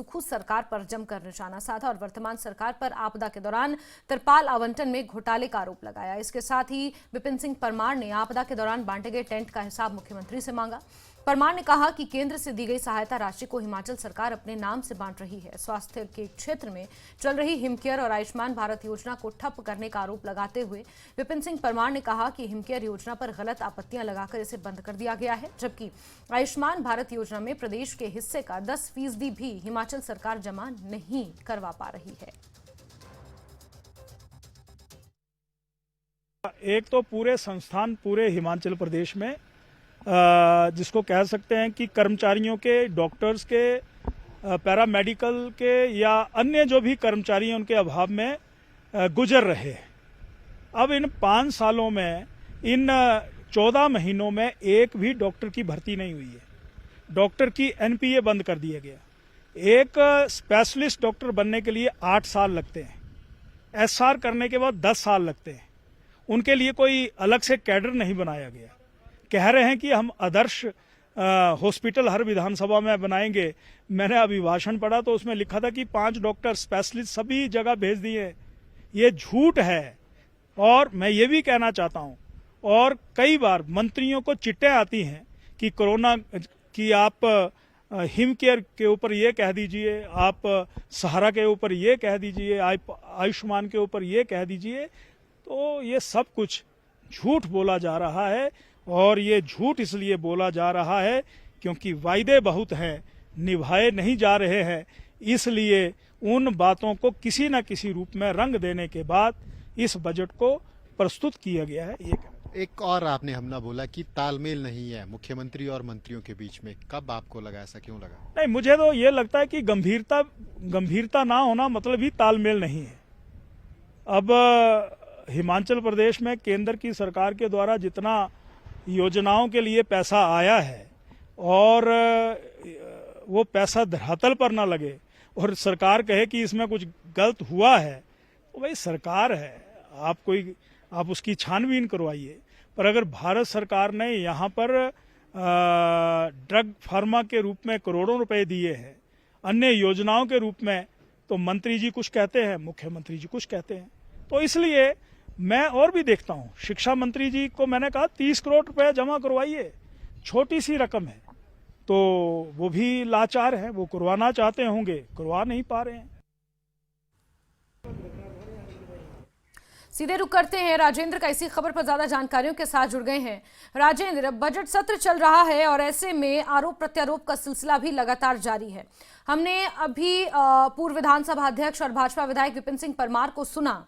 सुखू सरकार पर जमकर निशाना साधा और वर्तमान सरकार पर आपदा के दौरान तिरपाल आवंटन में घोटाले का आरोप लगाया। इसके साथ ही विपिन सिंह परमार ने आपदा के दौरान बांटे गए टेंट का हिसाब मुख्यमंत्री से मांगा। परमार ने कहा कि केंद्र से दी गई सहायता राशि को हिमाचल सरकार अपने नाम से बांट रही है। स्वास्थ्य के क्षेत्र में चल रही हिमकेयर और आयुष्मान भारत योजना को ठप करने का आरोप लगाते हुए विपिन सिंह परमार ने कहा कि हिमकेयर योजना पर गलत आपत्तियां लगाकर इसे बंद कर दिया गया है, जबकि आयुष्मान भारत योजना में प्रदेश के हिस्से का 10% भी हिमाचल सरकार जमा नहीं करवा पा रही है। एक तो पूरे संस्थान पूरे हिमाचल प्रदेश में जिसको कह सकते हैं कि कर्मचारियों के, डॉक्टर्स के, पैरामेडिकल के या अन्य जो भी कर्मचारी हैं उनके अभाव में गुजर रहे हैं। अब इन 5 सालों में, इन 14 महीनों में एक भी डॉक्टर की भर्ती नहीं हुई है। डॉक्टर की एनपीए बंद कर दिया गया। एक स्पेशलिस्ट डॉक्टर बनने के लिए 8 साल लगते हैं, एसआर करने के बाद 10 साल लगते हैं। उनके लिए कोई अलग से कैडर नहीं बनाया गया। कह रहे हैं कि हम आदर्श हॉस्पिटल हर विधानसभा में बनाएंगे। मैंने अभिभाषण पढ़ा तो उसमें लिखा था कि 5 डॉक्टर स्पेशलिस्ट सभी जगह भेज दिए। ये झूठ है। और मैं ये भी कहना चाहता हूं, और कई बार मंत्रियों को चिट्ठें आती हैं कि कोरोना की आप हिमकेयर के ऊपर ये कह दीजिए, आप सहारा के ऊपर ये कह दीजिए, आयुष्मान के ऊपर ये कह दीजिए। तो ये सब कुछ झूठ बोला जा रहा है, और ये झूठ इसलिए बोला जा रहा है क्योंकि वायदे बहुत हैं, निभाए नहीं जा रहे हैं। इसलिए उन बातों को किसी न किसी रूप में रंग देने के बाद इस बजट को प्रस्तुत किया गया है। एक और आपने हमला बोला कि तालमेल नहीं है मुख्यमंत्री और मंत्रियों के बीच में। कब आपको लगा, ऐसा क्यों लगा? नहीं, मुझे तो ये लगता है कि गंभीरता ना होना मतलब ही तालमेल नहीं है। अब हिमाचल प्रदेश में केंद्र की सरकार के द्वारा जितना योजनाओं के लिए पैसा आया है और वो पैसा धरातल पर ना लगे और सरकार कहे कि इसमें कुछ गलत हुआ है, तो भाई सरकार है, आप उसकी छानबीन करवाइए। पर अगर भारत सरकार ने यहाँ पर ड्रग फार्मा के रूप में करोड़ों रुपए दिए हैं, अन्य योजनाओं के रूप में, तो मंत्री जी कुछ कहते हैं, मुख्यमंत्री जी कुछ कहते हैं। तो इसलिए मैं और भी देखता हूं, शिक्षा मंत्री जी को मैंने कहा 30 करोड़ रुपए जमा करवाइए, छोटी सी रकम है, तो वो भी लाचार हैं, वो करवाना चाहते होंगे, करवा नहीं पा रहे हैं। सीधे रुक करते हैं राजेंद्र का इसी खबर पर ज्यादा जानकारियों के साथ जुड़ गए हैं। राजेंद्र, बजट सत्र चल रहा है और ऐसे में आरोप प्रत्यारोप का सिलसिला भी लगातार जारी है। हमने अभी पूर्व विधानसभा अध्यक्ष और भाजपा विधायक विपिन सिंह परमार को सुना।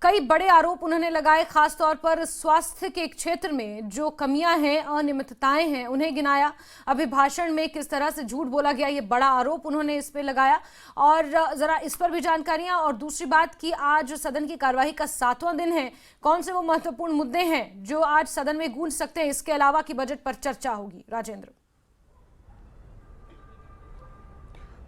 कई बड़े आरोप उन्होंने लगाए, खासतौर पर स्वास्थ्य के क्षेत्र में जो कमियां हैं, अनियमितताएं हैं, उन्हें गिनाया। अभिभाषण में किस तरह से झूठ बोला गया, ये बड़ा आरोप उन्होंने इस पे लगाया। और जरा इस पर भी जानकारियां। और दूसरी बात कि आज सदन की कार्यवाही का 7वां दिन है, कौन से वो महत्वपूर्ण मुद्दे हैं जो आज सदन में गूंज सकते हैं, इसके अलावा कि बजट पर चर्चा होगी? राजेंद्र।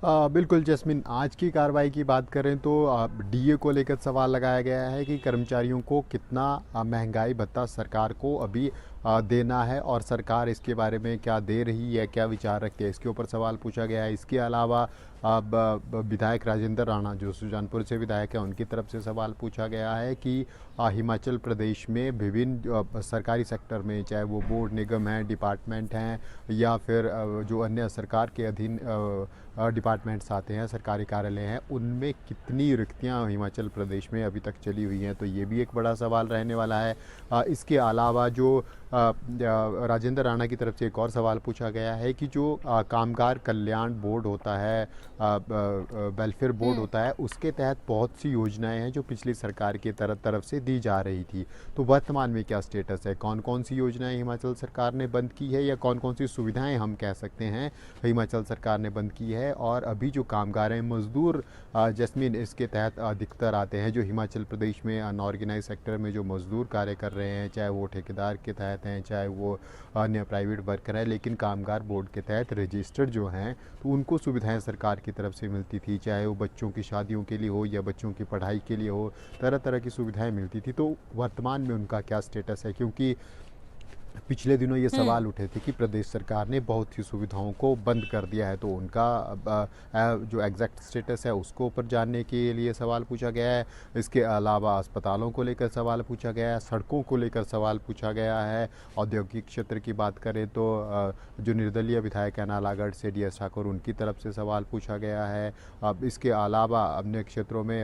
बिल्कुल जैस्मिन, आज की कार्रवाई की बात करें तो डीए को लेकर सवाल लगाया गया है कि कर्मचारियों को कितना महंगाई भत्ता सरकार को अभी देना है और सरकार इसके बारे में क्या दे रही है, क्या विचार रखती है, इसके ऊपर सवाल पूछा गया है। इसके अलावा विधायक राजेंद्र राणा जो सुजानपुर से विधायक है, उनकी तरफ से सवाल पूछा गया है कि हिमाचल प्रदेश में विभिन्न सरकारी सेक्टर में, चाहे वो बोर्ड निगम हैं, डिपार्टमेंट हैं या फिर जो अन्य सरकार के अधीन डिपार्टमेंट्स आते हैं, सरकारी कार्यालय हैं, उनमें कितनी रिक्तियां हिमाचल प्रदेश में अभी तक चली हुई हैं, तो ये भी एक बड़ा सवाल रहने वाला है। इसके अलावा जो राजेंद्र राणा की तरफ से एक और सवाल पूछा गया है कि जो कामगार कल्याण बोर्ड होता है, वेलफेयर बोर्ड होता है, उसके तहत बहुत सी योजनाएं हैं जो पिछली सरकार की तरफ से दी जा रही थी, तो वर्तमान में क्या स्टेटस है, कौन कौन सी योजनाएं हिमाचल सरकार ने बंद की है या कौन कौन सी सुविधाएं हम कह सकते हैं हिमाचल सरकार ने बंद की है। और अभी जो कामगार हैं, मजदूर जैस्मिन इसके तहत अधिकतर आते हैं, जो हिमाचल प्रदेश में अनऑर्गेनाइज सेक्टर में जो मजदूर कार्य कर रहे हैं, चाहे वो ठेकेदार के तहत हैं, चाहे वो अन्य प्राइवेट वर्कर है, लेकिन कामगार बोर्ड के तहत रजिस्टर्ड जो हैं, तो उनको सुविधाएं सरकार की तरफ से मिलती थी, चाहे वो बच्चों की शादियों के लिए हो या बच्चों की पढ़ाई के लिए हो, तरह तरह की सुविधाएं मिलती थी। तो वर्तमान में उनका क्या स्टेटस है, क्योंकि पिछले दिनों ये सवाल उठे थे कि प्रदेश सरकार ने बहुत ही सुविधाओं को बंद कर दिया है, तो उनका जो एग्जैक्ट स्टेटस है उसको ऊपर जानने के लिए सवाल पूछा गया है। इसके अलावा अस्पतालों को लेकर सवाल पूछा गया है, सड़कों को लेकर सवाल पूछा गया है। औद्योगिक क्षेत्र की बात करें तो जो निर्दलीय विधायक है नालागढ़ से DS ठाकुर, उनकी तरफ से सवाल पूछा गया है। अब इसके अलावा अन्य क्षेत्रों में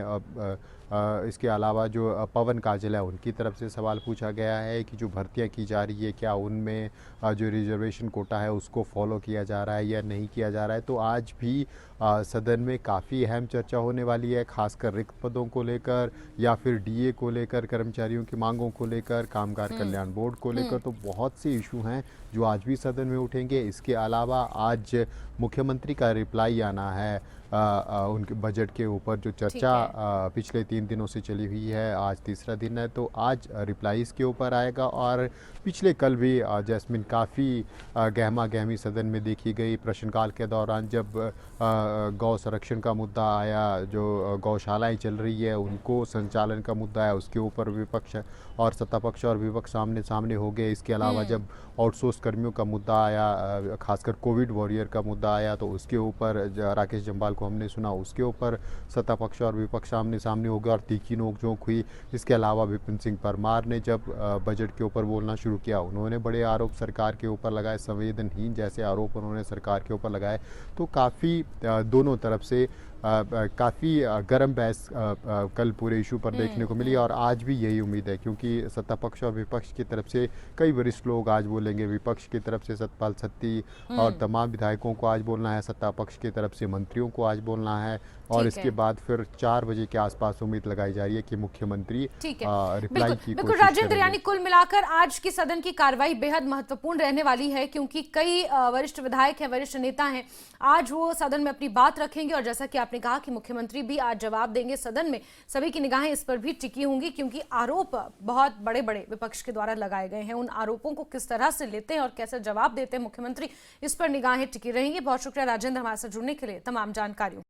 इसके अलावा जो पवन काजल है उनकी तरफ से सवाल पूछा गया है कि जो भर्तियां की जा रही है क्या उनमें जो रिजर्वेशन कोटा है उसको फॉलो किया जा रहा है या नहीं किया जा रहा है। तो आज भी सदन में काफ़ी अहम चर्चा होने वाली है, खासकर रिक्त पदों को लेकर या फिर DA को लेकर, कर्मचारियों की मांगों को लेकर, कामगार कल्याण बोर्ड को लेकर। तो बहुत से इशू हैं जो आज भी सदन में उठेंगे। इसके अलावा आज मुख्यमंत्री का रिप्लाई आना है उनके बजट के ऊपर, जो चर्चा पिछले 3 दिनों से चली हुई है, आज तीसरा दिन है, तो आज रिप्लाईज के ऊपर आएगा। और पिछले कल भी जैस्मिन काफ़ी गहमा गहमी सदन में देखी गई। प्रश्नकाल के दौरान जब गौ संरक्षण का मुद्दा आया, जो गौशालाएं चल रही है उनको संचालन का मुद्दा है, उसके ऊपर विपक्ष और सत्ता पक्ष और विपक्ष सामने सामने हो गए। इसके अलावा जब आउटसोर्स कर्मियों का मुद्दा आया, खासकर कोविड वॉरियर का मुद्दा आया, तो उसके ऊपर राकेश जम्वाल को हमने सुना, उसके ऊपर सत्ता पक्ष और विपक्ष सामने सामने हो गया और तीखी नोकझोंक हुई। इसके अलावा विपिन सिंह परमार ने जब बजट के ऊपर बोलना शुरू किया, उन्होंने बड़े आरोप सरकार के ऊपर लगाए, संवेदनहीन जैसे आरोप उन्होंने सरकार के ऊपर लगाए। तो काफ़ी दोनों तरफ से काफ़ी गर्म बहस कल पूरे इशू पर देखने को मिली। और आज भी यही उम्मीद है, क्योंकि सत्ता पक्ष और विपक्ष की तरफ से कई वरिष्ठ लोग आज बोलेंगे। विपक्ष की तरफ से सतपाल सत्ती और तमाम विधायकों को आज बोलना है, सत्ता पक्ष की तरफ से मंत्रियों को आज बोलना है। और इसके बाद फिर 4 बजे के आसपास उम्मीद लगाई जा रही है कि मुख्यमंत्री रिप्लाई की बिल्कुल राजेंद्र, यानी कुल मिलाकर आज की सदन की कार्रवाई बेहद महत्वपूर्ण रहने वाली है, क्योंकि कई वरिष्ठ विधायक हैं, वरिष्ठ नेता हैं, आज वो सदन में अपनी बात रखेंगे। और जैसा कि आपने कहा कि मुख्यमंत्री भी आज जवाब देंगे सदन में, सभी की निगाहें इस पर भी टिकी होंगी, क्योंकि आरोप बहुत बड़े बड़े विपक्ष के द्वारा लगाए गए हैं। उन आरोपों को किस तरह से लेते हैं और कैसे जवाब देते हैं मुख्यमंत्री, इस पर निगाहें टिकी रहेंगी। बहुत शुक्रिया राजेंद्र, हमारे साथ जुड़ने के लिए, तमाम जानकारियों।